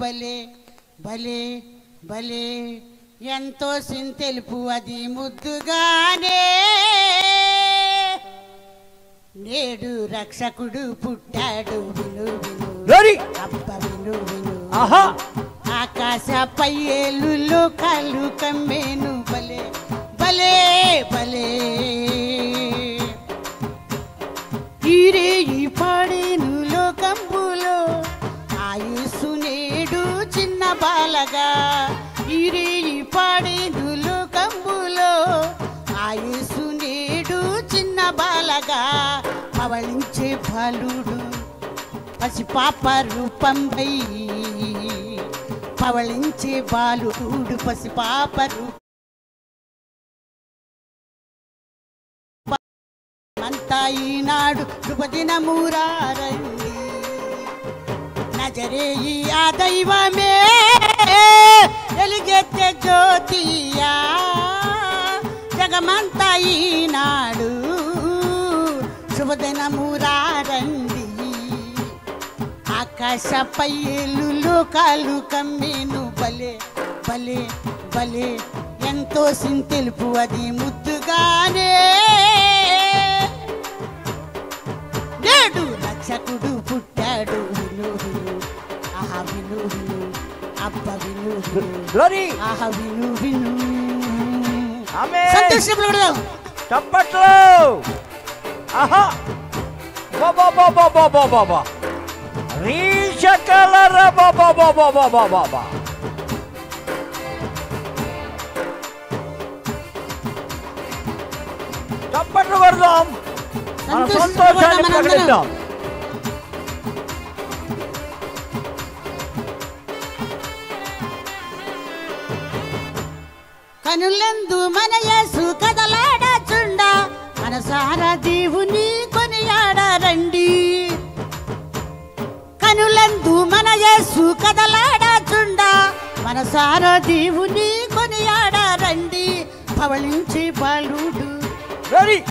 భలే భలే భలే ఎంతో సింతెలుపు అది ముద్దుగానే నేడు రక్షకుడు పుట్టాడు విను విను అబ్బ విను విను ఆకాశపై ఏలులో కాళ్ళు కమ్మేను భలే భలే భలే ఈరే ఈ పాడేను లోకంబులో ఆయుసు నేడు చిన్న బాలగా ఈరే ఈ పాడేను లోకంబులో ఆయుసు నేడు చిన్న బాలగా పవళించే బాలుడు పసిపాప రూపంపై పవళించే బాలుడు పసిపాప రూపంతా ఈనాడు శుభదినమురారండి నజరేయి ఆ దైవమే వెలిగెత్తే జ్యోతియా జగమంతా ఈనాడు శుభదినమురారండి ఆకాశపై ఏలులో కాళ్ళు కమ్మేను భలే భలే భలే ఎంతో సింతెలుపు అది ముద్దుగానే నేడు రక్షకుడు పుట్టాడు విను విను ఆహా విను విను అబ్బ విను విను ఆహా విను విను సంతోషంలో చప్పట్లు ఆహా బాబా బాబా బాబా బాబా రీషకలర బాబా బాబా బాబా బాబా చప్పట్లు కొడదాం మన సంతోషాన్ని ప్రకటిద్దాం కనులందు మన యేసు కదలాడచుండ మనసారా దేవుని కొనియాడారండి కనులందు మన యేసు కదలాడచుండ మనసారా దేవుని కొనియాడారండి పవళించే బాలుడు